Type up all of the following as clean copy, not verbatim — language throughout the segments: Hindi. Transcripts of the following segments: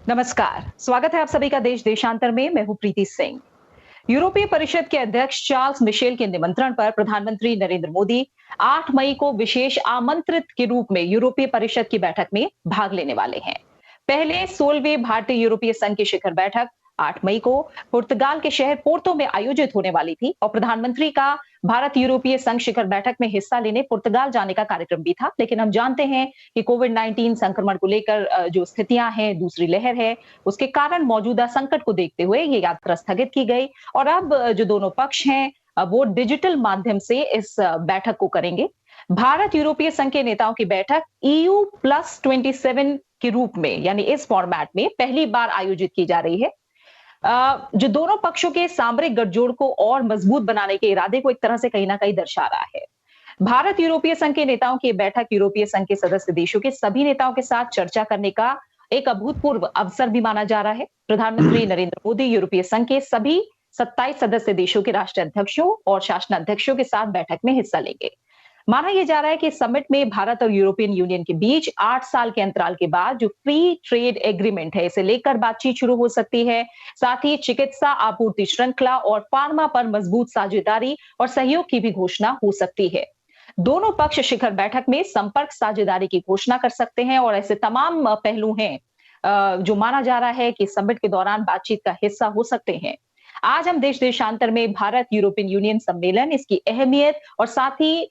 नमस्कार, स्वागत है आप सभी का देश देशांतर में। मैं हूं प्रीति सिंह। यूरोपीय परिषद के अध्यक्ष चार्ल्स मिशेल के निमंत्रण पर प्रधानमंत्री नरेंद्र मोदी 8 मई को विशेष आमंत्रित के रूप में यूरोपीय परिषद की बैठक में भाग लेने वाले हैं। पहले 16वें भारतीय यूरोपीय संघ की शिखर बैठक 8 मई को पुर्तगाल के शहर पोर्तो में आयोजित होने वाली थी और प्रधानमंत्री का भारत यूरोपीय संघ शिखर बैठक में हिस्सा लेने पुर्तगाल जाने का कार्यक्रम भी था। लेकिन हम जानते हैं कि कोविड-19 संक्रमण को लेकर जो स्थितियां हैं, दूसरी लहर है, उसके कारण मौजूदा संकट को देखते हुए ये यात्रा स्थगित की गई और अब जो दोनों पक्ष हैं वो डिजिटल माध्यम से इस बैठक को करेंगे। भारत यूरोपीय संघ के नेताओं की बैठक EU+27 के रूप में यानी इस फॉर्मेट में पहली बार आयोजित की जा रही है। जो दोनों पक्षों के सामरिक गठजोड़ को और मजबूत बनाने के इरादे को एक तरह से कहीं ना कहीं दर्शा रहा है। भारत यूरोपीय संघ के नेताओं की बैठक यूरोपीय संघ के सदस्य देशों के सभी नेताओं के साथ चर्चा करने का एक अभूतपूर्व अवसर भी माना जा रहा है। प्रधानमंत्री नरेंद्र मोदी यूरोपीय संघ के सभी 27 सदस्य देशों के राष्ट्राध्यक्षों और शासनाध्यक्षों के साथ बैठक में हिस्सा लेंगे। माना यह जा रहा है कि समिट में भारत और यूरोपियन यूनियन के बीच 8 साल के अंतराल के बाद जो फ्री ट्रेड एग्रीमेंट है, इसे लेकर बातचीत शुरू हो सकती है। साथ ही चिकित्सा आपूर्ति श्रृंखला और फार्मा पर मजबूत साझेदारी और सहयोग की भी घोषणा हो सकती है। दोनों पक्ष शिखर बैठक में संपर्क साझेदारी की घोषणा कर सकते हैं और ऐसे तमाम पहलू हैं जो माना जा रहा है कि समिट के दौरान बातचीत का हिस्सा हो सकते हैं। आज हम देश देशांतर में भारत यूरोपियन यूनियन सम्मेलन, इसकी अहमियत और साथ ही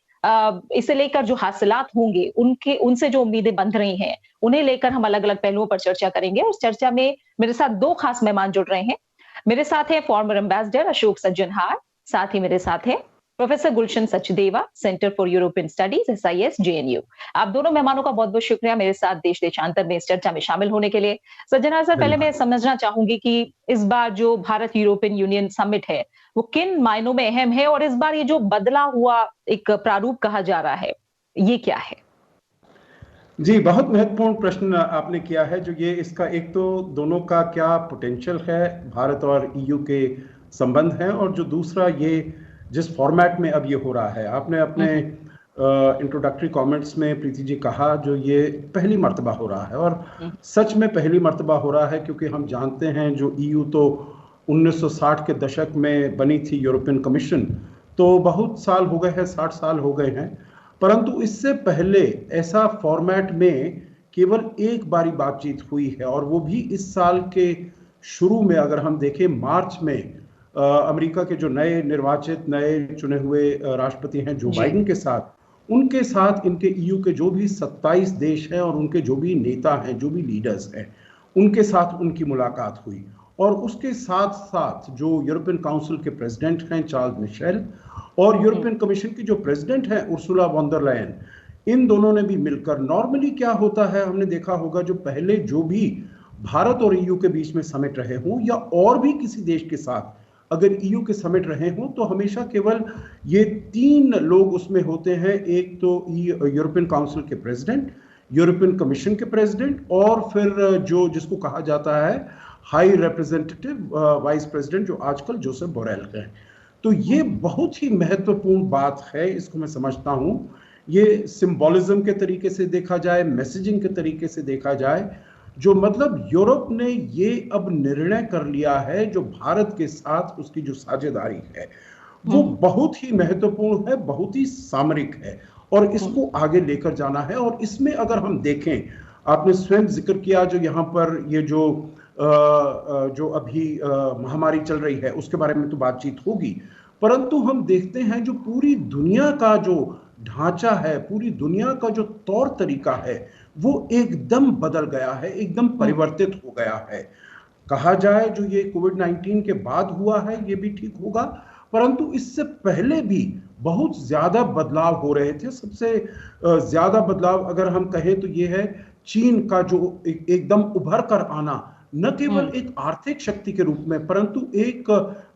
इसे लेकर जो हासिलात होंगे उनसे जो उम्मीदें बंध रही हैं, उन्हें लेकर हम अलग अलग पहलुओं पर चर्चा करेंगे। और चर्चा में मेरे साथ 2 खास मेहमान जुड़ रहे हैं। मेरे साथ है फॉर्मर एम्बेसडर अशोक सज्जनहार, साथ ही मेरे साथ है professor Gulshan Sachdeva, centre for European studies, SIS JNU। आप दोनों मेहमानों का बहुत बहुत शुक्रिया मेरे साथ देश देशांतर में इस चर्चा में शामिल होने के लिए। सज्जनहार सर, पहले मैं समझना चाहूंगी कि इस बार जो भारत यूरोपियन यूनियन समिट है वो किन मायनों में अहम है और इस बार ये जो बदला हुआ एक प्रारूप कहा जा रहा है, ये क्या है? जी, बहुत महत्वपूर्ण प्रश्न आपने किया है। जो ये इसका एक तो दोनों का क्या पोटेंशियल है, भारत और EU के संबंध है, और जो दूसरा ये जिस फॉर्मेट में अब ये हो रहा है। आपने अपने इंट्रोडक्टरी कमेंट्स में प्रीति जी कहा जो ये पहली मर्तबा हो रहा है, और सच में पहली मर्तबा हो रहा है, क्योंकि हम जानते हैं जो EU तो 1960 के दशक में बनी थी यूरोपियन कमीशन, तो बहुत साल हो गए हैं, 60 साल हो गए हैं, परंतु इससे पहले ऐसा फॉर्मेट में केवल एक बारी बातचीत हुई है, और वो भी इस साल के शुरू में। अगर हम देखें मार्च में अमेरिका के जो नए निर्वाचित नए चुने हुए राष्ट्रपति हैं जो बाइडेन के साथ, उनके साथ इनके EU के जो भी 27 देश हैं और उनके जो भी नेता हैं, जो भी लीडर्स हैं, उनके साथ उनकी मुलाकात हुई। और उसके साथ साथ जो यूरोपियन काउंसिल के प्रेसिडेंट हैं चार्ल्स मिशेल, और यूरोपियन कमीशन की जो प्रेसिडेंट हैं उर्सुला वॉन डर लायन, इन दोनों ने भी मिलकर, नॉर्मली क्या होता है हमने देखा होगा, जो पहले जो भी भारत और EU के बीच में समिट रहे हों या और भी किसी देश के साथ अगर EU के समिट रहे हों, तो हमेशा केवल ये 3 लोग उसमें होते हैं। एक तो यूरोपियन काउंसिल के प्रेसिडेंट, यूरोपियन कमीशन के प्रेसिडेंट, और फिर जो जिसको कहा जाता है हाई रिप्रेजेंटेटिव वाइस प्रेसिडेंट, जो आजकल जोसेफ बोरेल हैं। तो ये बहुत ही महत्वपूर्ण बात है, इसको मैं समझता हूँ। ये सिंबॉलिज्म के तरीके से देखा जाए, मैसेजिंग के तरीके से देखा जाए, जो मतलब यूरोप ने ये अब निर्णय कर लिया है, जो भारत के साथ उसकी जो साझेदारी है वो बहुत ही महत्वपूर्ण है, बहुत ही सामरिक है, और इसको आगे लेकर जाना है। और इसमें अगर हम देखें, आपने स्वयं जिक्र किया जो यहाँ पर ये जो अभी महामारी चल रही है उसके बारे में तो बातचीत होगी, परंतु हम देखते हैं जो पूरी दुनिया का जो ढांचा है, पूरी दुनिया का जो तौर तरीका है, वो एकदम बदल गया है, एकदम परिवर्तित हो गया है। कहा जाए जो ये कोविड-19 के बाद हुआ है ये भी ठीक होगा, परंतु इससे पहले भी बहुत ज्यादा बदलाव हो रहे थे। सबसे ज्यादा बदलाव अगर हम कहें तो ये है चीन का जो एकदम उभर कर आना, न केवल एक आर्थिक शक्ति के रूप में परंतु एक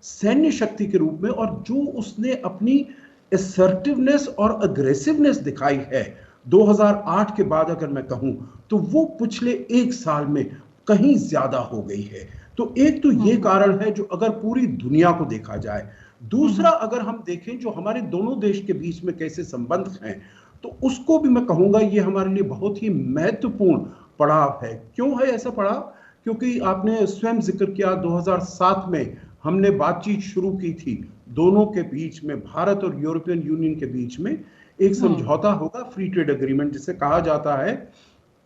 सैन्य शक्ति के रूप में, और जो उसने अपनी असर्टिवनेस और अग्रेसिवनेस दिखाई है 2008 के बाद अगर मैं कहूं, तो वो पिछले 1 साल में कहीं ज्यादा हो गई है। तो एक तो ये कारण है जो अगर पूरी दुनिया को देखा जाए। दूसरा, अगर हम देखें जो हमारे दोनों देश के बीच में कैसे संबंध हैं, तो उसको भी मैं कहूंगा ये हमारे लिए बहुत ही महत्वपूर्ण पड़ाव है। क्यों है ऐसा पड़ाव? क्योंकि आपने स्वयं जिक्र किया 2007 में हमने बातचीत शुरू की थी, दोनों के बीच में, भारत और यूरोपियन यूनियन के बीच में एक समझौता होगा, फ्री ट्रेड एग्रीमेंट जिसे कहा जाता है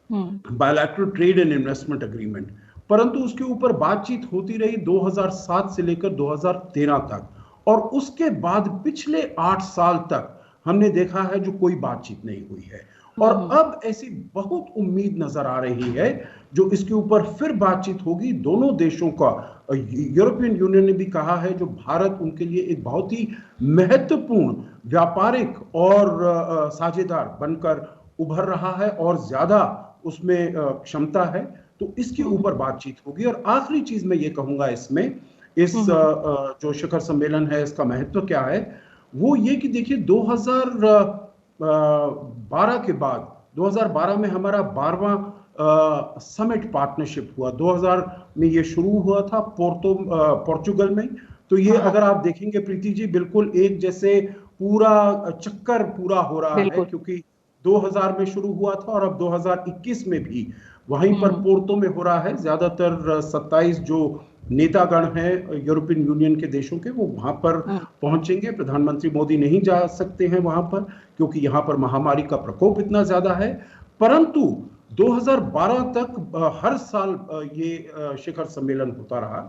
bilateral trade and investment agreement. परंतु उसके ऊपर बातचीत होती रही 2007 से लेकर 2013 तक, और उसके बाद पिछले 8 साल तक हमने देखा है जो कोई बातचीत नहीं हुई है। और अब ऐसी बहुत उम्मीद नजर आ रही है जो इसके ऊपर फिर बातचीत होगी दोनों देशों का। यूरोपियन यूनियन ने भी कहा है जो भारत उनके लिए एक बहुत ही महत्वपूर्ण व्यापारिक और साझेदार बनकर उभर रहा है और ज्यादा उसमें क्षमता है, तो इसके ऊपर बातचीत होगी। और आखिरी चीज मैं ये कहूंगा इसमें, इस जो शिखर सम्मेलन है इसका महत्व क्या है, वो ये कि देखिए 2012 के बाद 2012 में हमारा 12वां समिट पार्टनरशिप हुआ। 2000 में ये शुरू हुआ था पोर्चुगल में। तो ये अगर आप देखेंगे प्रीति जी, बिल्कुल एक जैसे पूरा चक्कर पूरा हो रहा है, क्योंकि 2000 में शुरू हुआ था और अब 2021 में भी वहीं पर पोर्तो में हो रहा है। ज्यादातर 27 जो नेतागण हैं यूरोपियन यूनियन के देशों के, वो वहां पर पहुंचेंगे। प्रधानमंत्री मोदी नहीं जा सकते हैं वहां पर क्योंकि यहां पर महामारी का प्रकोप इतना ज्यादा है। परंतु 2012 तक हर साल ये शिखर सम्मेलन होता रहा,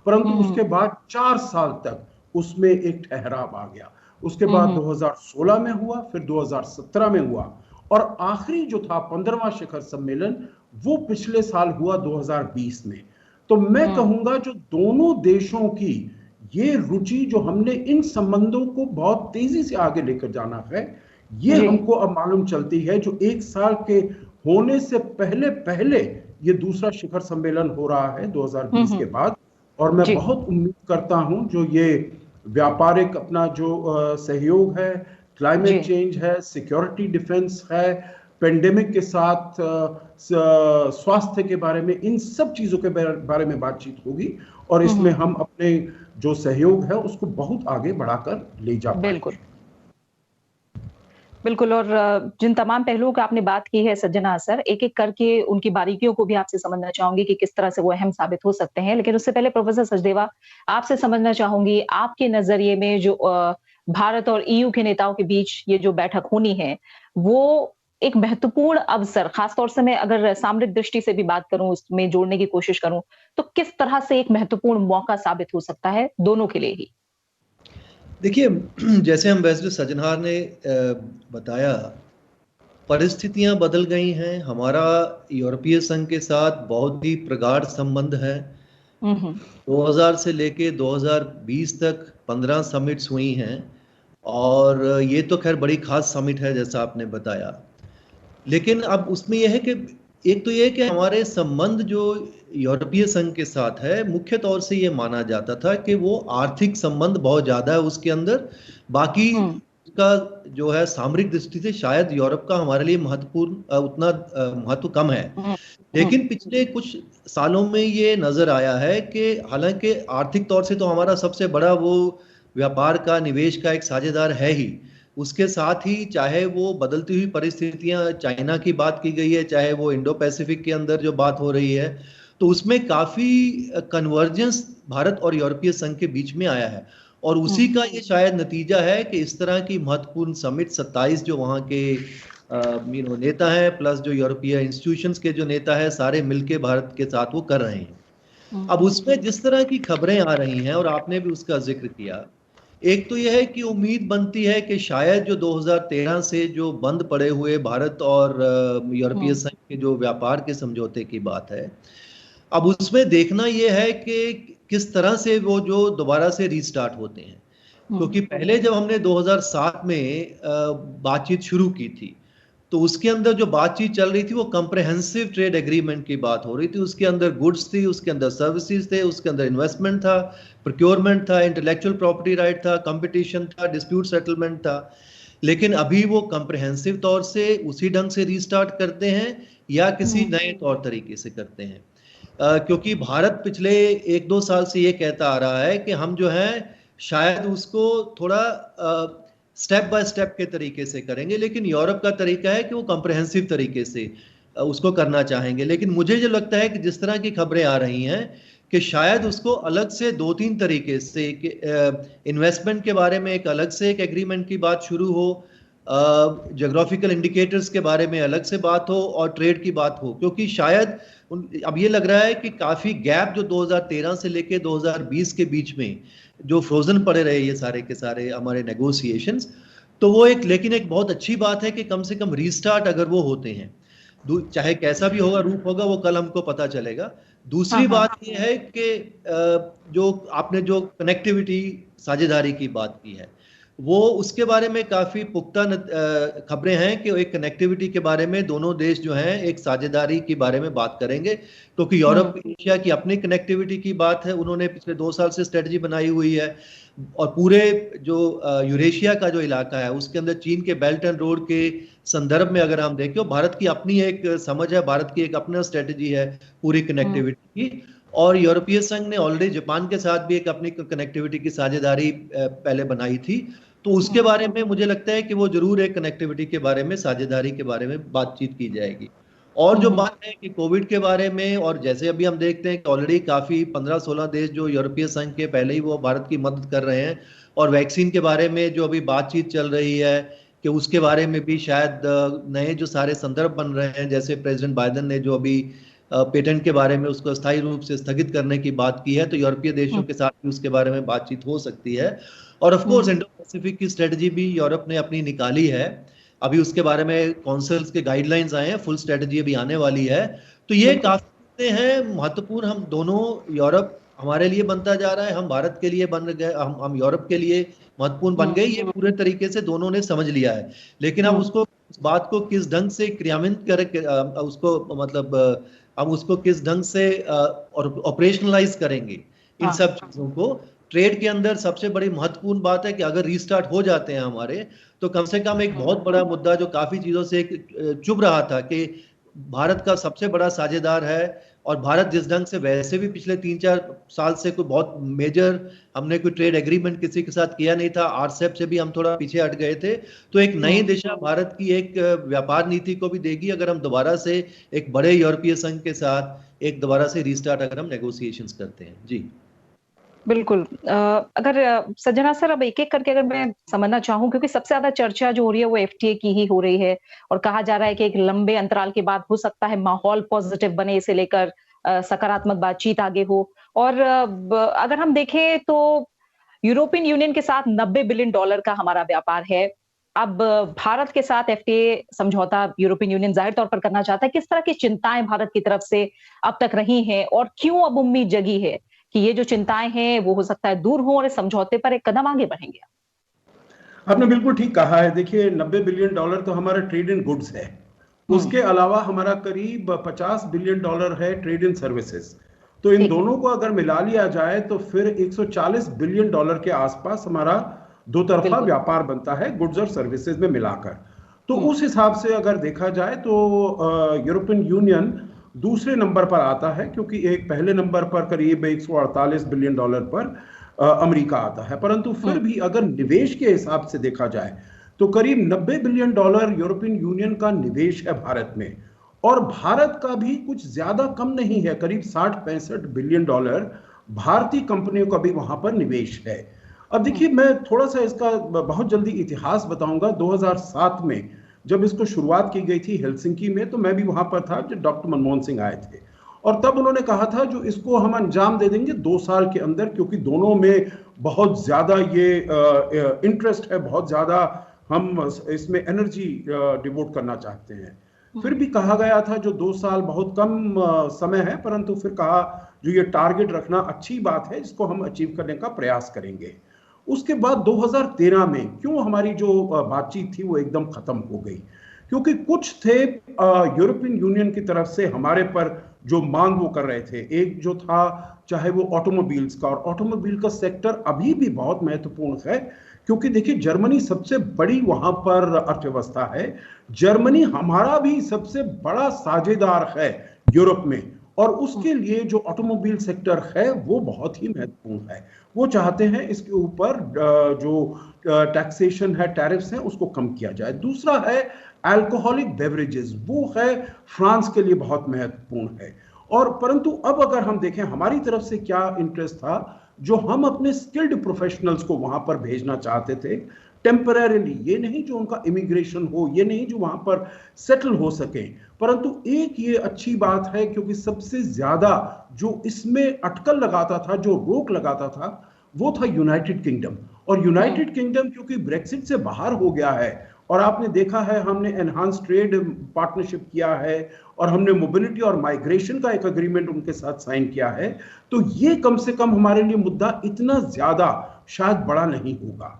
परंतु उसके बाद 4 साल तक उसमें एक ठहराव आ गया। उसके बाद 2016 में हुआ, फिर 2017 में हुआ, और आखिरी जो था 15वां शिखर सम्मेलन वो पिछले साल हुआ 2020 में। तो मैं कहूंगा जो दोनों देशों की ये रुचि, जो हमने इन संबंधों को बहुत तेजी से आगे लेकर जाना है, ये हमको अब मालूम चलती है। जो 1 साल के होने से पहले पहले ये दूसरा शिखर सम्मेलन हो रहा है 2020 के बाद, और मैं बहुत उम्मीद करता हूं जो ये व्यापारिक अपना जो सहयोग है, क्लाइमेट चेंज है, सिक्योरिटी डिफेंस है, पेंडेमिक के साथ स्वास्थ्य के बारे में, इन सब चीजों के बारे में बातचीत होगी, और इसमें हम अपने जो सहयोग है उसको बहुत आगे बढ़ाकर ले जा पाएंगे। बिल्कुल बिल्कुल। और जिन तमाम पहलुओं का आपने बात की है सज्जना सर, एक एक करके उनकी बारीकियों को भी आपसे समझना चाहूंगी कि किस तरह से वो अहम साबित हो सकते हैं। लेकिन उससे पहले प्रोफेसर सचदेवा, आपसे समझना चाहूंगी आपके नजरिए में जो भारत और ईयू के नेताओं के बीच ये जो बैठक होनी है, वो एक महत्वपूर्ण अवसर, खासतौर से मैं अगर सामरिक दृष्टि से भी बात करूं, उसमें जोड़ने की कोशिश करूं, तो किस तरह से एक महत्वपूर्ण मौका साबित हो सकता है दोनों के लिए ही? देखिए, जैसे एम्बेसडर सजनहार ने बताया, परिस्थितियां बदल गई हैं। हमारा यूरोपीय संघ के साथ बहुत ही प्रगाढ़ संबंध है। 2000 से लेके 2020 तक 15 समिट्स हुई हैं, और ये तो खैर बड़ी खास समिट है जैसा आपने बताया। लेकिन अब उसमें यह है कि एक तो यह है कि हमारे संबंध जो यूरोपीय संघ के साथ है, मुख्य तौर से ये माना जाता था कि वो आर्थिक संबंध बहुत ज्यादा है उसके अंदर। बाकी का जो है सामरिक दृष्टि से शायद यूरोप का हमारे लिए महत्वपूर्ण उतना महत्व कम है। लेकिन पिछले कुछ सालों में ये नजर आया है कि हालांकि आर्थिक तौर से तो हमारा सबसे बड़ा वो व्यापार का, निवेश का एक साझेदार है ही, उसके साथ ही चाहे वो बदलती हुई परिस्थितियां, चाइना की बात की गई है, चाहे वो इंडो पैसिफिक के अंदर जो बात हो रही है, तो उसमें काफी कन्वर्जेंस भारत और यूरोपीय संघ के बीच में आया है। और उसी का ये शायद नतीजा है कि इस तरह की महत्वपूर्ण समिट 27 जो वहाँ के नेता हैं, प्लस जो यूरोपीय इंस्टीट्यूशंस के जो नेता है, सारे मिलके भारत के साथ वो कर रहे हैं। अब उसमें जिस तरह की खबरें आ रही हैं, और आपने भी उसका जिक्र किया, एक तो यह है कि उम्मीद बनती है कि शायद जो 2013 से जो बंद पड़े हुए भारत और यूरोपीय संघ के जो व्यापार के समझौते की बात है, अब उसमें देखना यह है कि किस तरह से वो जो दोबारा से रीस्टार्ट होते हैं। क्योंकि पहले जब हमने 2007 में बातचीत शुरू की थी, तो उसके अंदर जो बातचीत चल रही थी वो कम्प्रहेंसिव ट्रेड एग्रीमेंट की बात हो रही थी। उसके अंदर गुड्स थी, उसके अंदर सर्विसेज थे, उसके अंदर इन्वेस्टमेंट था, प्रोक्योरमेंट था, इंटेलेक्चुअल प्रॉपर्टी राइट था, कंपटीशन था, डिस्प्यूट सेटलमेंट था। लेकिन अभी वो कम्प्रहेंसिव तौर से उसी ढंग से रीस्टार्ट करते हैं या किसी नए तौर तरीके से करते हैं। क्योंकि भारत पिछले 1-2 साल से ये कहता आ रहा है कि हम जो है शायद उसको थोड़ा स्टेप बाय स्टेप के तरीके से करेंगे, लेकिन यूरोप का तरीका है कि वो कॉम्प्रहेंसिव तरीके से उसको करना चाहेंगे। लेकिन मुझे जो लगता है कि जिस तरह की खबरें आ रही हैं कि शायद उसको अलग से 2-3 तरीके से इन्वेस्टमेंट के बारे में एक अलग से एक एग्रीमेंट की बात शुरू हो, ज्योग्राफिकल इंडिकेटर्स के बारे में अलग से बात हो और ट्रेड की बात हो, क्योंकि शायद अब ये लग रहा है कि काफ़ी गैप जो 2013 से लेके 2020 के बीच में जो फ्रोजन पड़े रहे ये सारे के सारे हमारे नेगोशिएशंस, तो वो लेकिन एक बहुत अच्छी बात है कि कम से कम रीस्टार्ट अगर वो होते हैं, चाहे कैसा भी होगा रूप होगा वो कल हमको पता चलेगा। दूसरी बात ये है कि जो आपने जो कनेक्टिविटी साझेदारी की बात की है, वो उसके बारे में काफ़ी पुख्ता खबरें हैं कि एक कनेक्टिविटी के बारे में दोनों देश जो हैं एक साझेदारी के बारे में बात करेंगे, क्योंकि यूरोप एशिया की अपनी कनेक्टिविटी की बात है, उन्होंने पिछले 2 साल से स्ट्रेटजी बनाई हुई है, और पूरे जो यूरेशिया का जो इलाका है उसके अंदर चीन के बेल्ट एंड रोड के संदर्भ में अगर हम देखें, भारत की अपनी एक समझ है, भारत की एक अपना स्ट्रेटजी है पूरी कनेक्टिविटी की, और यूरोपीय संघ ने ऑलरेडी जापान के साथ भी एक अपनी कनेक्टिविटी की साझेदारी पहले बनाई थी, तो उसके बारे में मुझे लगता है कि वो जरूर एक कनेक्टिविटी के बारे में, साझेदारी के बारे में बातचीत की जाएगी। और जो बात है कि कोविड के बारे में, और जैसे अभी हम देखते हैं कि ऑलरेडी काफ़ी 15-16 देश जो यूरोपीय संघ के पहले ही वो भारत की मदद कर रहे हैं, और वैक्सीन के बारे में जो अभी बातचीत चल रही है कि उसके बारे में भी शायद नए जो सारे संदर्भ बन रहे हैं, जैसे प्रेसिडेंट बाइडेन ने जो अभी पेटेंट के बारे में उसको अस्थायी रूप से स्थगित करने की बात की है, तो यूरोपीय देशों के साथ भी उसके बारे में बातचीत हो सकती है। और ऑफ कोर्स इंडो पैसिफिक की स्ट्रेटजी भी यूरोप ने अपनी निकाली है, अभी उसके बारे में काउंसिल्स के गाइडलाइंस आए हैं, फुल स्ट्रेटजी अभी आने वाली है, तो ये काफी हैं महत्वपूर्ण। हम दोनों, यूरोप हमारे लिए बनता जा रहा है, हम भारत के लिए बन गए, हम यूरोप के लिए महत्वपूर्ण बन गए, ये पूरे तरीके से दोनों ने समझ लिया है। लेकिन अब उसको, इस बात को किस ढंग से क्रियान्वित करके उसको मतलब हम उसको किस ढंग से ऑपरेशनलाइज करेंगे इन सब चीजों को। ट्रेड के अंदर सबसे बड़ी महत्वपूर्ण बात है कि अगर रीस्टार्ट हो जाते हैं हमारे, तो कम से कम एक बहुत बड़ा मुद्दा जो काफी चीजों से चुभ रहा था कि भारत का सबसे बड़ा साझेदार है, और भारत जिस ढंग से वैसे भी पिछले 3-4 साल से कोई बहुत मेजर हमने कोई ट्रेड एग्रीमेंट किसी के साथ किया नहीं था, आरसेप से भी हम थोड़ा पीछे हट गए थे, तो एक नई दिशा भारत की एक व्यापार नीति को भी देगी अगर हम दोबारा से एक बड़े यूरोपीय संघ के साथ एक दोबारा से रीस्टार्ट अगर हम नेगोशिएशंस करते हैं। जी बिल्कुल। अगर सज्जना सर, अब एक एक करके अगर मैं समझना चाहूं, क्योंकि सबसे ज्यादा चर्चा जो हो रही है वो एफटीए की ही हो रही है, और कहा जा रहा है कि एक लंबे अंतराल के बाद हो सकता है माहौल पॉजिटिव बने, इसे लेकर सकारात्मक बातचीत आगे हो। और अगर हम देखें तो यूरोपियन यूनियन के साथ $90 बिलियन का हमारा व्यापार है। अब भारत के साथ एफटीए समझौता यूरोपियन यूनियन जाहिर तौर पर करना चाहता है। किस तरह की चिंताएं भारत की तरफ से अब तक रही हैं, और क्यों अब उम्मीद जगी है कि ये जो चिंताएं हैं वो हो सकता है दूर हो और इस समझौते पर एक कदम आगे बढ़ेंगे? आपने बिल्कुल ठीक कहा है। देखिए, $90 बिलियन तो हमारा ट्रेड इन गुड्स है, उसके अलावा हमारा करीब $50 बिलियन है ट्रेड इन सर्विसेज। तो इन दोनों को अगर मिला लिया जाए तो फिर $140 बिलियन के आसपास हमारा दो तरफा व्यापार बनता है गुड्स और सर्विसेज में मिलाकर। तो उस हिसाब से अगर देखा जाए तो यूरोपियन यूनियन दूसरे नंबर पर आता है, क्योंकि एक पहले नंबर पर करीब $148 बिलियन पर अमेरिका आता है। परंतु फिर भी अगर निवेश के हिसाब से देखा जाए तो करीब $90 बिलियन यूरोपियन यूनियन का निवेश है भारत में, और भारत का भी कुछ ज्यादा कम नहीं है, करीब $60-65 बिलियन भारतीय कंपनियों का भी वहां पर निवेश है। अब देखिए, मैं थोड़ा सा इसका बहुत जल्दी इतिहास बताऊंगा। 2007 में जब इसको शुरुआत की गई थी हेलसिंकी में, तो मैं भी वहां पर था जब डॉक्टर मनमोहन सिंह आए थे, और तब उन्होंने कहा था जो इसको हम अंजाम दे देंगे 2 साल के अंदर, क्योंकि दोनों में बहुत ज्यादा ये इंटरेस्ट है, बहुत ज्यादा हम इसमें एनर्जी डिवोट करना चाहते हैं। फिर भी कहा गया था जो 2 साल बहुत कम समय है, परंतु फिर कहा जो ये टारगेट रखना अच्छी बात है, इसको हम अचीव करने का प्रयास करेंगे। उसके बाद 2013 में क्यों हमारी जो बातचीत थी वो एकदम खत्म हो गई, क्योंकि कुछ थे यूरोपियन यूनियन की तरफ से हमारे पर जो मांग वो कर रहे थे। एक जो था चाहे वो ऑटोमोबाइल्स का, और ऑटोमोबाइल का सेक्टर अभी भी बहुत महत्वपूर्ण है, क्योंकि देखिए जर्मनी सबसे बड़ी वहां पर अर्थव्यवस्था है, जर्मनी हमारा भी सबसे बड़ा साझेदार है यूरोप में, और उसके लिए जो ऑटोमोबाइल सेक्टर है वो बहुत ही महत्वपूर्ण है। वो चाहते हैं इसके ऊपर जो टैक्सेशन है, टैरिफ्स हैं, उसको कम किया जाए। दूसरा है अल्कोहलिक बेवरेजेस, वो है फ्रांस के लिए बहुत महत्वपूर्ण है। और परंतु अब अगर हम देखें हमारी तरफ से क्या इंटरेस्ट था, जो हम अपने स्किल्ड प्रोफेशनल्स को वहां पर भेजना चाहते थे टेम्परेरीली, ये नहीं जो उनका इमिग्रेशन हो, ये नहीं जो वहां पर सेटल हो सके, परंतु एक ये अच्छी बात है क्योंकि सबसे ज्यादा जो इसमें अटकल लगाता था, जो रोक लगाता था, वो था यूनाइटेड किंगडम। और यूनाइटेड किंगडम क्योंकि ब्रेक्सिट से बाहर हो गया है, और आपने देखा है हमने एनहांस ट्रेड पार्टनरशिप किया है और हमने मोबिलिटी और माइग्रेशन का एक एग्रीमेंट उनके साथ साइन किया है, तो ये कम से कम हमारे लिए मुद्दा इतना ज्यादा शायद बड़ा नहीं होगा।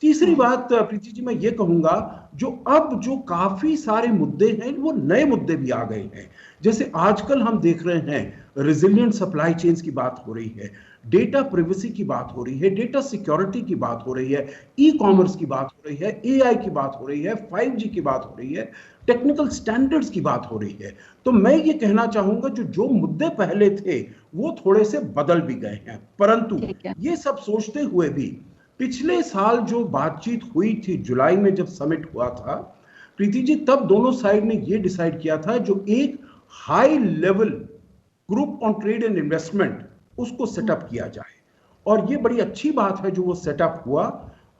तीसरी बात प्रीति जी मैं ये कहूंगा, जो अब जो काफी सारे मुद्दे हैं वो नए मुद्दे भी आ गए हैं। जैसे आजकल हम देख रहे हैं रेजिलिएंट सप्लाई चेन्स की बात हो रही है, डेटा प्राइवेसी की बात हो रही है, डेटा सिक्योरिटी की बात हो रही है, ई कॉमर्स की बात हो रही है, एआई की बात हो रही है, 5G की बात हो रही है, टेक्निकल स्टैंडर्ड्स की बात हो रही है। तो मैं ये कहना चाहूंगा जो जो मुद्दे पहले थे वो थोड़े से बदल भी गए हैं, परंतु ये सब सोचते हुए भी पिछले साल जो बातचीत हुई थी जुलाई में जब समिट हुआ था प्रीति जी, तब दोनों साइड ने ये डिसाइड किया था जो एक high level group on trade and investment उसको सेटअप किया जाए। और ये बड़ी अच्छी बात है जो वो सेटअप हुआ।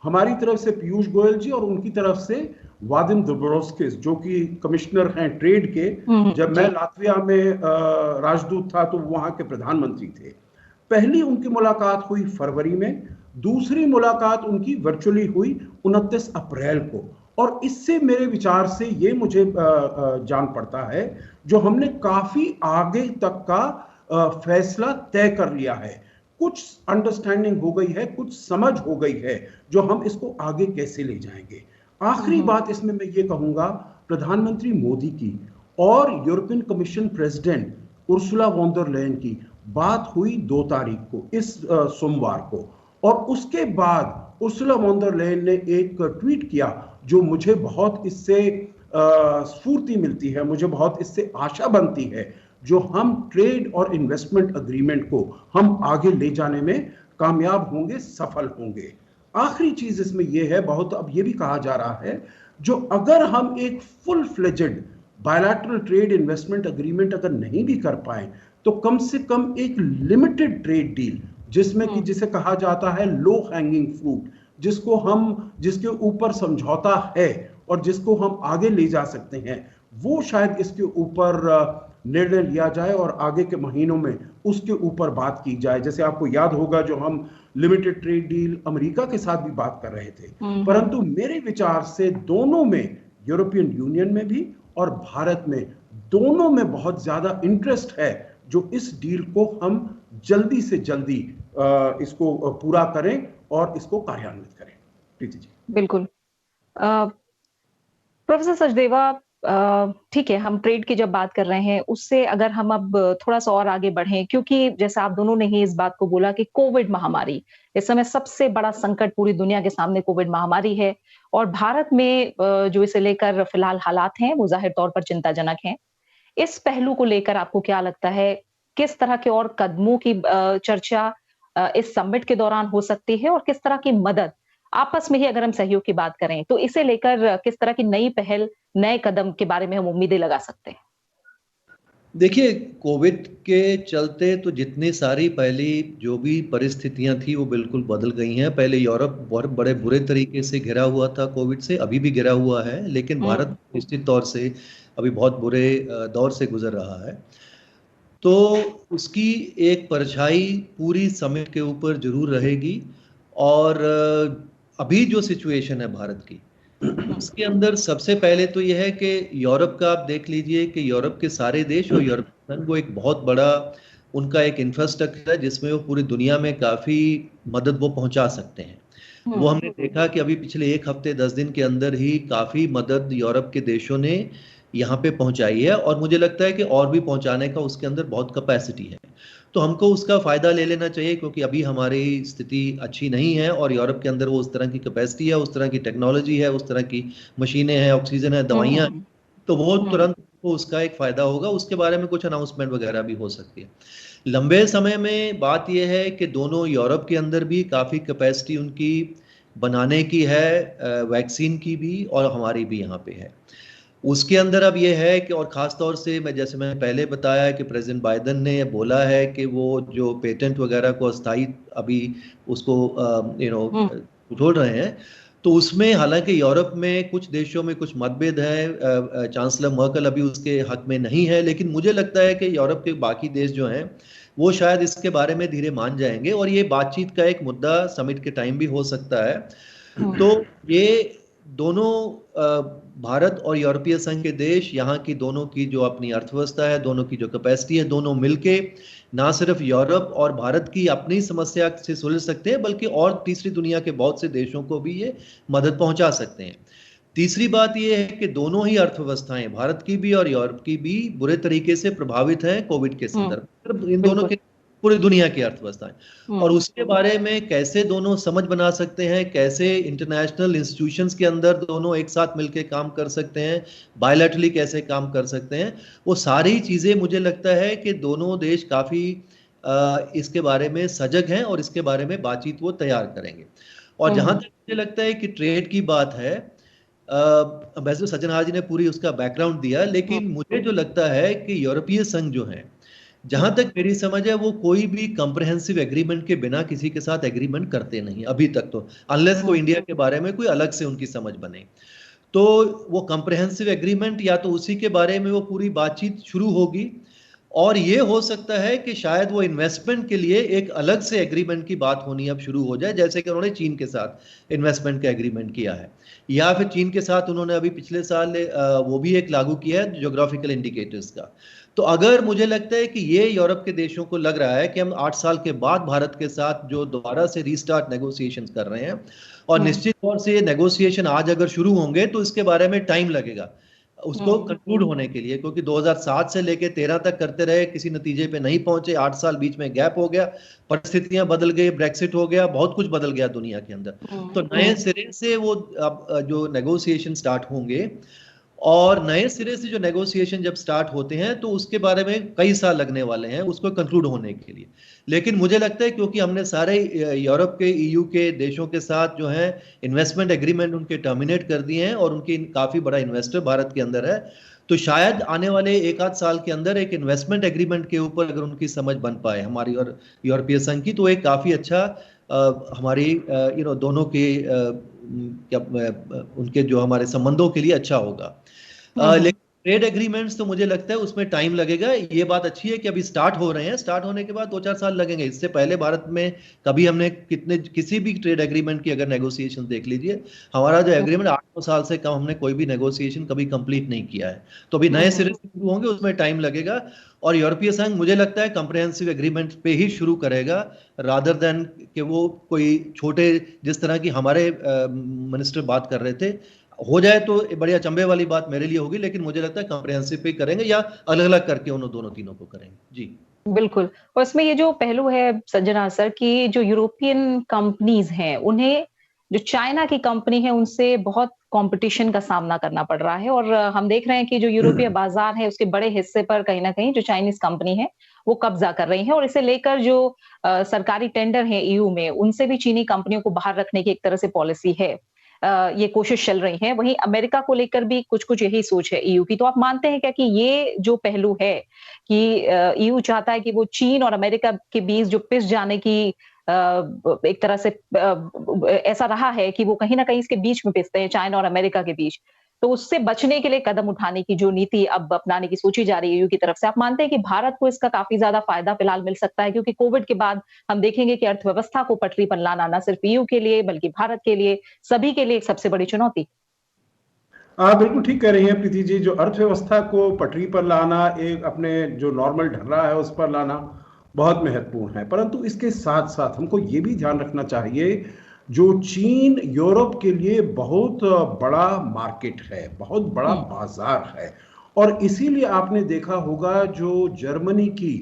हमारी तरफ से पीयूष गोयल जी और उनकी तरफ से वादिम दोम्ब्रोवस्किस जो कि कमिश्नर हैं ट्रेड के, जब मैं लातविया में राजदूत था तो वहां के प्रधानमंत्री थे। पहली उनकी मुलाकात हुई फरवरी में, दूसरी मुलाकात उनकी वर्चुअली हुई 29 अप्रैल को। और इससे मेरे विचार से ये मुझे जान पड़ता है जो हमने काफी आगे तक का फैसला तय कर लिया है, कुछ अंडरस्टैंडिंग हो गई है, कुछ समझ हो गई है जो हम इसको आगे कैसे ले जाएंगे। आखिरी बात इसमें मैं ये कहूंगा, प्रधानमंत्री मोदी की और European Commission President Ursula von der Leyen की बात हुई 2 तारीख को, इस सोमवार को, और उसके बाद उर्सुला वॉन डर लेयन ने एक ट्वीट किया जो मुझे बहुत इससे स्फूर्ति मिलती है, मुझे बहुत इससे आशा बनती है जो हम ट्रेड और इन्वेस्टमेंट एग्रीमेंट को हम आगे ले जाने में कामयाब होंगे, सफल होंगे। आखिरी चीज इसमें यह है, बहुत अब यह भी कहा जा रहा है, जो अगर हम एक full fledged bilateral trade investment agreement अगर नहीं भी कर पाए तो कम से कम एक लिमिटेड ट्रेड डील जिसमें कि जिसे कहा जाता है लो हैंगिंग फ्रूट, जिसके ऊपर समझौता है और जिसको हम आगे ले जा सकते हैं, वो शायद इसके ऊपर निर्णय लिया जाए और आगे के महीनों में उसके ऊपर बात की जाए। जैसे आपको याद होगा जो हम लिमिटेड ट्रेड डील अमेरिका के साथ भी बात कर रहे थे, परंतु मेरे विचार से दोनों में, यूरोपियन यूनियन में भी और भारत में, दोनों में बहुत ज्यादा इंटरेस्ट है जो इस डील को हम जल्दी से जल्दी इसको पूरा करें और इसको कार्यान्वित करें। प्रीति जी। बिल्कुल। प्रोफेसर सचदेवा, ठीक है, हम ट्रेड की जब बात कर रहे हैं उससे अगर हम अब थोड़ा सा और आगे बढ़ें, क्योंकि जैसा आप दोनों ने ही इस बात को बोला कि कोविड महामारी इस समय सबसे बड़ा संकट पूरी दुनिया के सामने कोविड महामारी है, और भारत में जो इसे लेकर फिलहाल हालात हैं वो जाहिर तौर पर चिंताजनक हैं। इस पहलू को लेकर आपको क्या लगता है, किस तरह के और कदमों की चर्चा इस समिट के दौरान हो सकती है, और किस तरह की मदद आपस में ही अगर हम सहयोग की बात करें तो इसे लेकर किस तरह की नई पहल, नए कदम के बारे में हम उम्मीदें लगा सकते हैं? देखिए, कोविड के चलते तो जितनी सारी पहली जो भी परिस्थितियां थी वो बिल्कुल बदल गई हैं। पहले यूरोप बहुत बड़े बुरे तरीके से घिरा हुआ था कोविड से, अभी भी घिरा हुआ है, लेकिन भारत निश्चित तौर से अभी बहुत बुरे दौर से गुजर रहा है। तो उसकी एक परछाई पूरी समिट के ऊपर जरूर रहेगी। और अभी जो सिचुएशन है भारत की, उसके अंदर सबसे पहले तो यह है कि यूरोप का आप देख लीजिए कि यूरोप के सारे देश और यूरोपियन संघ, वो एक बहुत बड़ा उनका एक इंफ्रास्ट्रक्चर है जिसमें वो पूरी दुनिया में काफ़ी मदद वो पहुंचा सकते हैं। वो हमने देखा कि अभी पिछले 1 हफ्ते 10 दिन के अंदर ही काफ़ी मदद यूरोप के देशों ने यहाँ पे पहुंचाई है, और मुझे लगता है कि और भी पहुंचाने का उसके अंदर बहुत कैपेसिटी है। तो हमको उसका फ़ायदा ले लेना चाहिए, क्योंकि अभी हमारी स्थिति अच्छी नहीं है और यूरोप के अंदर वो उस तरह की कैपेसिटी है, उस तरह की टेक्नोलॉजी है, उस तरह की मशीनें हैं, ऑक्सीजन है, दवाइयाँ, तो वो तुरंत उसका एक फायदा होगा, उसके बारे में कुछ अनाउंसमेंट वगैरह भी हो सकती है। लंबे समय में बात यह है कि दोनों यूरोप के अंदर भी काफ़ी कैपेसिटी उनकी बनाने की है, वैक्सीन की भी और हमारी भी यहाँ पे है। उसके अंदर अब ये है कि, और ख़ास तौर से जैसे मैंने पहले बताया कि प्रेसिडेंट बाइडेन ने बोला है कि वो जो पेटेंट वगैरह को अस्थायी अभी उसको छोड़ रहे हैं, तो उसमें हालांकि यूरोप में कुछ देशों में कुछ मतभेद है, चांसलर मर्कल अभी उसके हक में नहीं है, लेकिन मुझे लगता है कि यूरोप के बाकी देश जो हैं वो शायद इसके बारे में धीरे मान जाएंगे और ये बातचीत का एक मुद्दा समिट के टाइम भी हो सकता है। तो ये दोनों भारत और यूरोपीय संघ के देश, यहाँ की दोनों की जो अपनी अर्थव्यवस्था है, दोनों की जो कैपेसिटी है, दोनों मिलके ना सिर्फ यूरोप और भारत की अपनी समस्या से सुलझ सकते हैं, बल्कि और तीसरी दुनिया के बहुत से देशों को भी ये मदद पहुंचा सकते हैं। तीसरी बात ये है कि दोनों ही अर्थव्यवस्थाएं, भारत की भी और यूरोप की भी, बुरे तरीके से प्रभावित हैं कोविड के संदर्भ में, इन दोनों के पूरी दुनिया की अर्थव्यवस्थाएं, और उसके बारे में कैसे दोनों समझ बना सकते हैं, कैसे इंटरनेशनल इंस्टीट्यूशंस के अंदर दोनों एक साथ मिलकर काम कर सकते हैं, बायलैटरली कैसे काम कर सकते हैं, वो सारी चीजें मुझे लगता है कि दोनों देश काफी इसके बारे में सजग हैं और इसके बारे में बातचीत वो तैयार करेंगे। और जहां तक मुझे लगता है कि ट्रेड की बात है, वैसे तो सज्जनहार जी ने पूरी उसका बैकग्राउंड दिया, लेकिन मुझे जो लगता है कि यूरोपीय संघ जो है, जहां तक मेरी समझ है, वो कोई भी कॉम्प्रिहेंसिव एग्रीमेंट के बिना किसी के साथ एग्रीमेंट करते नहीं अभी तक, तो अनलेस को इंडिया के बारे में कोई अलग से उनकी समझ बने, तो वो कॉम्प्रिहेंसिव एग्रीमेंट या तो उसी के बारे में वो पूरी बातचीत शुरू होगी, और ये हो सकता है कि शायद वो इन्वेस्टमेंट के लिए एक अलग से एग्रीमेंट की बात होनी अब शुरू हो जाए, जैसे कि उन्होंने चीन के साथ इन्वेस्टमेंट का एग्रीमेंट किया है, या फिर चीन के साथ उन्होंने अभी पिछले साल वो भी एक लागू किया है ज्योग्राफिकल इंडिकेटर्स का। तो अगर मुझे लगता है कि ये यूरोप के देशों को लग रहा है कि हम 8 साल के बाद भारत के साथ जो दोबारा से रीस्टार्ट नेगोशिएशंस कर रहे हैं, और निश्चित तौर से ये नेगोशिएशन आज अगर शुरू होंगे तो इसके बारे में टाइम लगेगा उसको कंक्लूड होने के लिए, क्योंकि 2007 से लेके 13 तक करते रहे, किसी नतीजे पे नहीं पहुंचे, 8 साल बीच में गैप हो गया, परिस्थितियां बदल गई, ब्रेक्सिट हो गया, बहुत कुछ बदल गया दुनिया के अंदर, तो नए सिरे से वो अब जो नेगोशिएशन स्टार्ट होंगे, और नए सिरे से जो नेगोशिएशन जब स्टार्ट होते हैं तो उसके बारे में कई साल लगने वाले हैं उसको कंक्लूड होने के लिए। लेकिन मुझे लगता है क्योंकि हमने सारे यूरोप के, ईयू के देशों के साथ जो है इन्वेस्टमेंट एग्रीमेंट उनके टर्मिनेट कर दिए हैं, और उनकी काफी बड़ा इन्वेस्टर भारत के अंदर है, तो शायद आने वाले 1 आध साल के अंदर एक इन्वेस्टमेंट एग्रीमेंट के ऊपर अगर उनकी समझ बन पाए हमारी और यूरोपीय संघ की, तो एक काफी अच्छा हमारी दोनों के उनके जो हमारे संबंधों के लिए अच्छा होगा। लेकिन ट्रेड एग्रीमेंट्स तो मुझे लगता है उसमें टाइम लगेगा। ये बात अच्छी है कि अभी स्टार्ट हो रहे हैं, स्टार्ट होने के बाद 2-4 साल लगेंगे। इससे पहले भारत में कभी हमने किसी भी ट्रेड एग्रीमेंट की अगर नेगोशिएशन देख लीजिए, हमारा जो एग्रीमेंट 8 साल से कम हमने कोई भी नेगोशिएशन कभी कंप्लीट नहीं किया है, तो अभी नए सिरे से शुरू होंगे, उसमें टाइम लगेगा। और यूरोपीय संघ मुझे लगता है कॉम्प्रिहेंसिव एग्रीमेंट पे ही शुरू करेगा, रादर देन कि वो कोई छोटे, जिस तरह की हमारे मिनिस्टर बात कर रहे थे, हो जाए तो बड़ी अचंभे वाली बात मेरे लिए होगी, लेकिन मुझे लगता है कॉम्प्रिहेंसिव पे करेंगे या अलग अलग करके उन दोनों तीनों को करेंगे। जी बिल्कुल। और इसमें ये जो पहलू है सज्जनहार सर की, जो यूरोपियन कंपनीज हैं उन्हें जो चाइना की कंपनी है उनसे बहुत कंपटीशन का सामना करना पड़ रहा है, और हम देख रहे हैं कि जो यूरोपीय बाजार है उसके बड़े हिस्से पर कहीं ना कहीं जो चाइनीज कंपनी है वो कब्जा कर रही है, और इसे लेकर जो सरकारी टेंडर है ईयू में उनसे भी चीनी कंपनियों को बाहर रखने की एक तरह से पॉलिसी है, ये कोशिश चल रही है। वहीं अमेरिका को लेकर भी कुछ कुछ यही सोच है ईयू की। तो आप मानते हैं क्या कि ये जो पहलू है कि ईयू चाहता है कि वो चीन और अमेरिका के बीच जो पिस जाने की एक तरह से ऐसा रहा है कि वो कहीं ना कहीं इसके बीच में पिसते हैं, चाइना और अमेरिका के बीच, तो उससे बचने के लिए कदम उठाने की जो नीति अब अपनाने की सोची जा रही है ईयू की तरफ से, आप मानते हैं कि भारत को इसका काफी ज्यादा फायदा फिलहाल मिल सकता है? क्योंकि कोविड के बाद हम देखेंगे कि अर्थव्यवस्था को पटरी पर लाना न सिर्फ ईयू के लिए बल्कि भारत के लिए, सभी के लिए एक सबसे बड़ी चुनौती। बिल्कुल ठीक कह रही हैं प्रीति जी। जो अर्थव्यवस्था को पटरी पर लाना, एक अपने जो नॉर्मल ढर्रा है उस पर लाना बहुत महत्वपूर्ण है, परंतु इसके साथ साथ हमको ये भी ध्यान रखना चाहिए, जो चीन यूरोप के लिए बहुत बड़ा मार्केट है, बहुत बड़ा बाजार है, और इसीलिए आपने देखा होगा जो जर्मनी की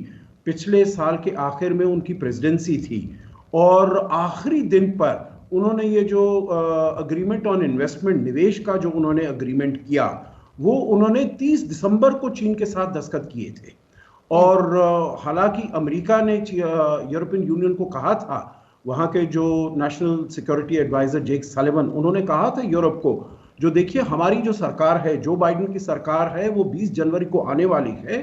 पिछले साल के आखिर में उनकी प्रेसिडेंसी थी, और आखिरी दिन पर उन्होंने ये जो अग्रीमेंट ऑन इन्वेस्टमेंट, निवेश का जो उन्होंने अग्रीमेंट किया, वो उन्होंने 30 दिसंबर को चीन के साथ दस्तखत किए थे। और हालांकि अमेरिका ने यूरोपियन यूनियन को कहा था, वहां के जो नेशनल सिक्योरिटी एडवाइजर जेक सलिवन, उन्होंने कहा था यूरोप को, जो देखिए हमारी जो सरकार है, जो बाइडेन की सरकार है, वो 20 जनवरी को आने वाली है,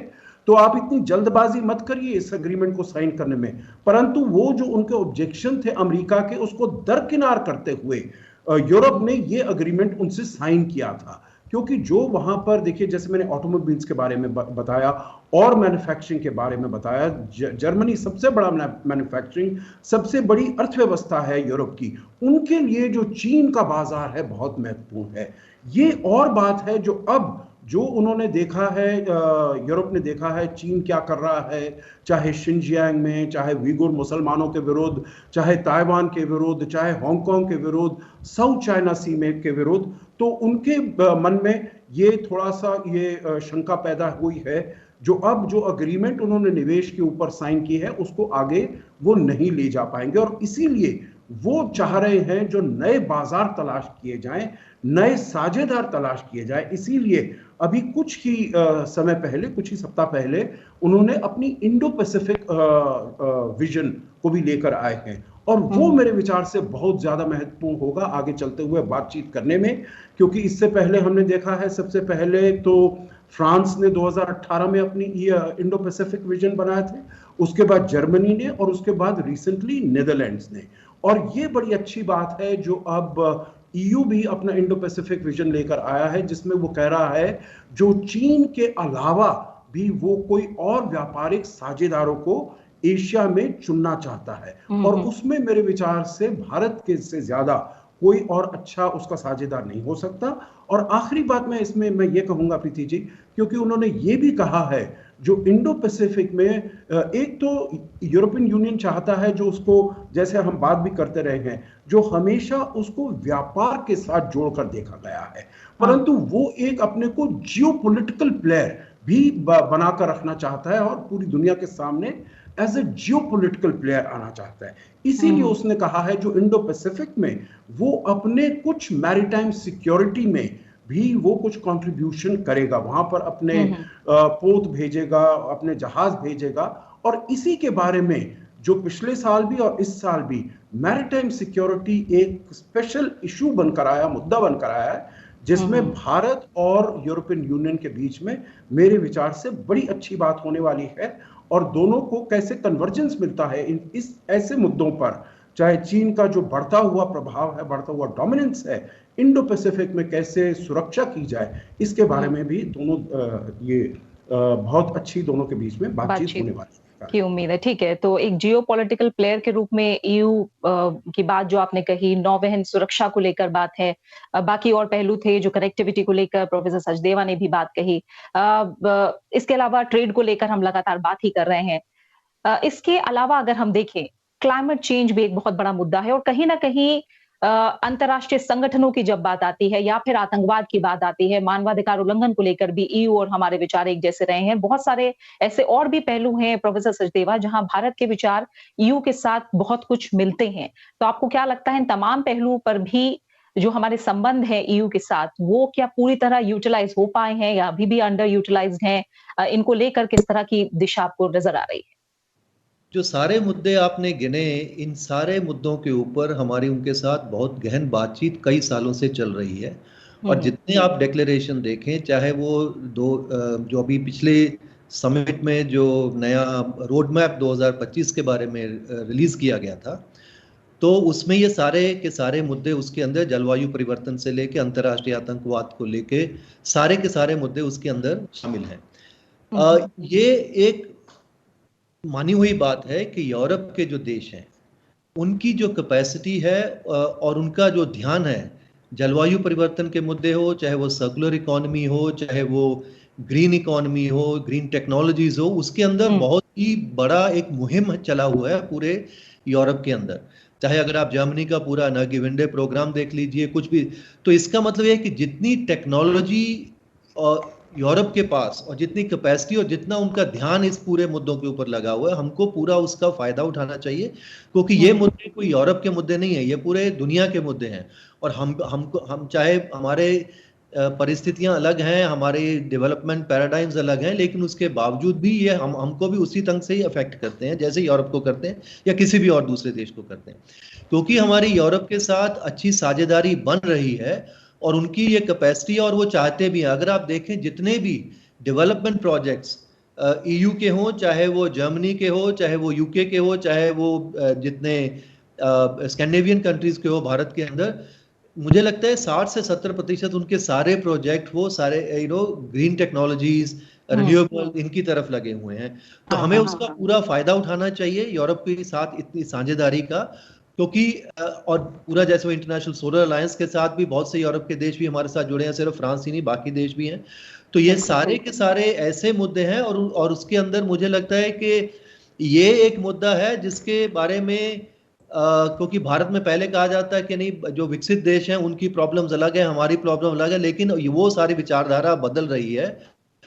तो आप इतनी जल्दबाजी मत करिए इस एग्रीमेंट को साइन करने में। परंतु वो जो उनके ऑब्जेक्शन थे अमेरिका के, उसको दरकिनार करते हुए यूरोप ने ये एग्रीमेंट उनसे साइन किया था। क्योंकि जो वहां पर देखिए, जैसे मैंने ऑटोमोबाइल्स के बारे में बताया और मैन्युफैक्चरिंग के बारे में बताया, जर्मनी सबसे बड़ा मैन्युफैक्चरिंग, सबसे बड़ी अर्थव्यवस्था है यूरोप की, उनके लिए जो चीन का बाजार है बहुत महत्वपूर्ण है। ये और बात है जो अब जो उन्होंने देखा है, यूरोप ने देखा है चीन क्या कर रहा है, चाहे शिनजियांग में, चाहे उइगुर मुसलमानों के विरुद्ध, चाहे ताइवान के विरुद्ध, चाहे हांगकांग के विरुद्ध, साउथ चाइना सी में के विरुद्ध, तो उनके मन में ये थोड़ा सा ये शंका पैदा हुई है, जो अब जो अग्रीमेंट उन्होंने निवेश के ऊपर साइन की है उसको आगे वो नहीं ले जा पाएंगे। और इसीलिए वो चाह रहे हैं जो नए बाजार तलाश किए जाएं, नए साझेदार तलाश किए जाएं। इसीलिए अभी कुछ ही समय पहले, कुछ ही सप्ताह पहले, उन्होंने अपनी इंडो पैसिफिक विजन को भी लेकर आए हैं, और वो मेरे विचार से बहुत ज्यादा महत्वपूर्ण होगा आगे चलते हुए बातचीत करने में। क्योंकि इससे पहले हमने देखा है, सबसे पहले तो फ्रांस ने 2018 में अपनी इंडो पैसिफिक विजन बनाए थे, उसके बाद जर्मनी ने, और उसके बाद रिसेंटली नीदरलैंड्स ने। और ये बड़ी अच्छी बात है जो अब ईयू भी अपना इंडो पैसिफिक विजन लेकर आया है, जिसमें वो कह रहा है जो चीन के अलावा भी वो कोई और व्यापारिक साझेदारों को एशिया में चुनना चाहता है, और उसमें मेरे विचार से भारत के से ज्यादा कोई और अच्छा उसका साझेदार नहीं हो सकता। और आखिरी बात मैं इसमें ये कहूंगा प्रीति जी, क्योंकि उन्होंने ये भी कहा है जो इंडो पैसिफिक में, एक तो यूरोपियन यूनियन चाहता है जो उसको, जैसे हम बात भी करते रहे हैं, जो हमेशा उसको व्यापार के साथ जोड़कर देखा गया है, परंतु वो एक अपने को जियोपॉलिटिकल प्लेयर भी बनाकर रखना चाहता है और पूरी दुनिया के सामने एज ए जियोपॉलिटिकल प्लेयर आना चाहता है। इसीलिए उसने कहा है जो इंडो पैसिफिक में वो अपने कुछ मैरीटाइम सिक्योरिटी में भी वो कुछ कंट्रीब्यूशन करेगा, वहां पर अपने पोत भेजेगा, अपने जहाज भेजेगा। और इसी के बारे में जो पिछले साल भी और इस साल भी मैरीटाइम सिक्योरिटी एक स्पेशल इशू बनकर आया, मुद्दा बनकर आया है, जिसमें भारत और यूरोपियन यूनियन के बीच में मेरे विचार से बड़ी अच्छी बात होने वाली है। और दोनों को कैसे कन्वर्जेंस मिलता है इस ऐसे मुद्दों पर, चाहे चीन का जो बढ़ता हुआ प्रभाव है, बढ़ता हुआ डोमिनेंस है, इंडो पैसिफिक में कैसे सुरक्षा की जाए, इसके बारे में भी दोनों ये बहुत अच्छी दोनों के बीच में बातचीत होने वाली की उम्मीद है। ठीक है, तो एक जियोपॉलिटिकल प्लेयर के रूप में ईयू की बात जो आपने कही, नौवहन सुरक्षा को लेकर बात है, बाकी और पहलू थे जो कनेक्टिविटी को लेकर प्रोफेसर सचदेवा ने भी बात कही, इसके अलावा ट्रेड को लेकर हम लगातार बात ही कर रहे हैं। इसके अलावा अगर हम देखें, क्लाइमेट चेंज भी एक बहुत बड़ा मुद्दा है, और कहीं ना कहीं अंतर्राष्ट्रीय संगठनों की जब बात आती है या फिर आतंकवाद की बात आती है, मानवाधिकार उल्लंघन को लेकर भी ईयू और हमारे विचार एक जैसे रहे हैं। बहुत सारे ऐसे और भी पहलू हैं प्रोफेसर सचदेवा जहां भारत के विचार ईयू के साथ बहुत कुछ मिलते हैं। तो आपको क्या लगता है इन तमाम पहलुओं पर भी जो हमारे संबंध है ईयू के साथ, वो क्या पूरी तरह यूटिलाइज हो पाए हैं या अभी भी अंडर यूटिलाइज्ड हैं? इनको लेकर किस तरह की दिशा आपको नजर आ रही है? जो सारे मुद्दे आपने गिने, इन सारे मुद्दों के ऊपर हमारी उनके साथ बहुत गहन बातचीत कई सालों से चल रही है। और जितने आप डिक्लेरेशन देखें, चाहे वो जो अभी पिछले समिट में जो नया रोड मैप 2025 के बारे में रिलीज किया गया था, तो उसमें ये सारे के सारे मुद्दे उसके अंदर जलवायु परिवर्तन से लेके अंतर्राष्ट्रीय आतंकवाद को लेके सारे के सारे मुद्दे उसके अंदर शामिल हैं। ये एक मानी हुई बात है कि यूरोप के जो देश हैं उनकी जो कैपेसिटी है और उनका जो ध्यान है, जलवायु परिवर्तन के मुद्दे हो, चाहे वो सर्कुलर इकोनॉमी हो, चाहे वो ग्रीन इकोनॉमी हो, ग्रीन टेक्नोलॉजीज हो, उसके अंदर बहुत ही बड़ा एक मुहिम चला हुआ है पूरे यूरोप के अंदर। चाहे अगर आप जर्मनी का पूरा एनर्जीवेंडे प्रोग्राम देख लीजिए, कुछ भी, तो इसका मतलब है कि जितनी टेक्नोलॉजी और यूरोप के पास और जितनी कैपेसिटी और जितना उनका ध्यान इस पूरे मुद्दों के ऊपर लगा हुआ है, हमको पूरा उसका फायदा उठाना चाहिए, क्योंकि ये मुद्दे कोई यूरोप के मुद्दे नहीं है, ये पूरे दुनिया के मुद्दे हैं। और हम चाहे हमारे परिस्थितियां अलग हैं, हमारे डेवलपमेंट पैराडाइम्स अलग हैं, लेकिन उसके बावजूद भी ये हमको भी उसी ढंग से ही अफेक्ट करते हैं जैसे यूरोप को करते हैं या किसी भी और दूसरे देश को करते हैं। क्योंकि हमारी यूरोप के साथ अच्छी साझेदारी बन रही है और उनकी ये कैपेसिटी और वो चाहते भी हैं। अगर आप देखें जितने भी डेवलपमेंट प्रोजेक्ट्स EU के हों, चाहे वो जर्मनी के हो, चाहे वो UK के हो, चाहे वो जितने स्कैंडिनेवियन कंट्रीज के हो भारत के अंदर, मुझे लगता है 60 से 70% उनके सारे प्रोजेक्ट वो सारे ग्रीन टेक्नोलॉजीज, रिन्यूएबल, इनकी तरफ लगे हुए हैं। तो हमें उसका पूरा फायदा उठाना चाहिए यूरोप के साथ इतनी साझेदारी का, क्योंकि और पूरा जैसे वो इंटरनेशनल सोलर अलायंस के साथ भी बहुत से यूरोप के देश भी हमारे साथ जुड़े हैं, सिर्फ फ्रांस ही नहीं बाकी देश भी हैं। तो ये सारे के सारे ऐसे मुद्दे हैं और उसके अंदर मुझे लगता है कि ये एक मुद्दा है जिसके बारे में क्योंकि भारत में पहले कहा जाता है कि नहीं, जो विकसित देश हैं उनकी प्रॉब्लम्स अलग है, हमारी प्रॉब्लम अलग है, लेकिन वो सारी विचारधारा बदल रही है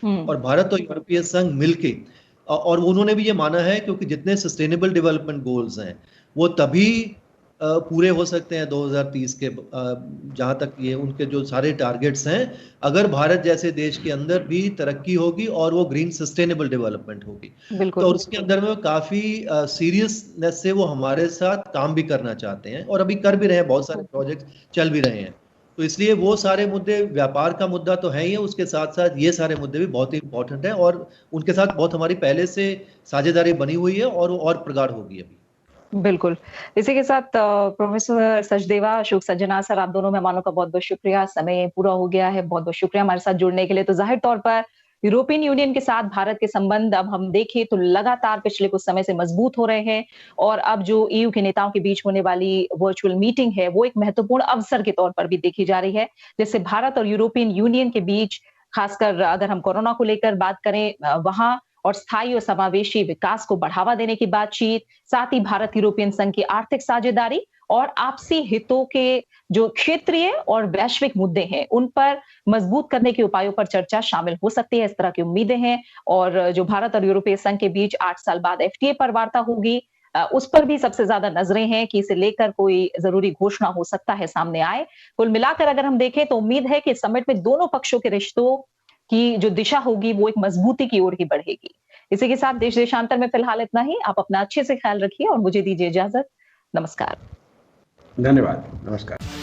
और भारत और यूरोपीय संघ मिलके, और उन्होंने भी ये माना है क्योंकि जितने सस्टेनेबल डेवलपमेंट गोल्स हैं वो तभी पूरे हो सकते हैं 2030 के, जहां तक ये उनके जो सारे टारगेट्स हैं, अगर भारत जैसे देश के अंदर भी तरक्की होगी और वो ग्रीन सस्टेनेबल डेवलपमेंट होगी। तो उसके अंदर में काफी सीरियसनेस से वो हमारे साथ काम भी करना चाहते हैं और अभी कर भी रहे हैं, बहुत सारे प्रोजेक्ट चल भी रहे हैं। तो इसलिए वो सारे मुद्दे, व्यापार का मुद्दा तो है ही है, उसके साथ साथ ये सारे मुद्दे भी बहुत ही इंपॉर्टेंट है और उनके साथ बहुत हमारी पहले से साझेदारी बनी हुई है और प्रगाढ़ होगी अभी। बिल्कुल। इसी के साथ प्रोफेसर सचदेवा, अशोक सज्जनार सर, आप दोनों मेहमानों का बहुत बहुत शुक्रिया। समय पूरा हो गया है, बहुत बहुत शुक्रिया हमारे साथ जुड़ने के लिए। तो जाहिर तौर पर यूरोपियन यूनियन के साथ भारत के संबंध अब हम देखें तो लगातार पिछले कुछ समय से मजबूत हो रहे हैं और अब जो EU के नेताओं के बीच होने वाली वर्चुअल मीटिंग है वो एक महत्वपूर्ण अवसर के तौर पर भी देखी जा रही है, जिससे भारत और यूरोपियन यूनियन के बीच, खासकर अगर हम कोरोना को लेकर बात करें वहां, और स्थायी और समावेशी विकास को बढ़ावा देने की बातचीत, साथ ही भारत यूरोपियन संघ की आर्थिक साझेदारी और आपसी हितों के जो क्षेत्रीय और वैश्विक मुद्दे हैं उन पर मजबूत करने के उपायों पर चर्चा शामिल हो सकती है, इस तरह की उम्मीदें हैं। और जो भारत और यूरोपीय संघ के बीच 8 साल बाद FTA पर वार्ता होगी, उस पर भी सबसे ज्यादा नजरें हैं कि इसे लेकर कोई जरूरी घोषणा हो सकता है सामने आए। कुल मिलाकर अगर हम देखें तो उम्मीद है कि समिट में दोनों पक्षों के रिश्तों की जो दिशा होगी वो एक मजबूती की ओर ही बढ़ेगी। इसी के साथ देश देशांतर में फिलहाल इतना ही। आप अपना अच्छे से ख्याल रखिए और मुझे दीजिए इजाजत। नमस्कार। धन्यवाद। नमस्कार।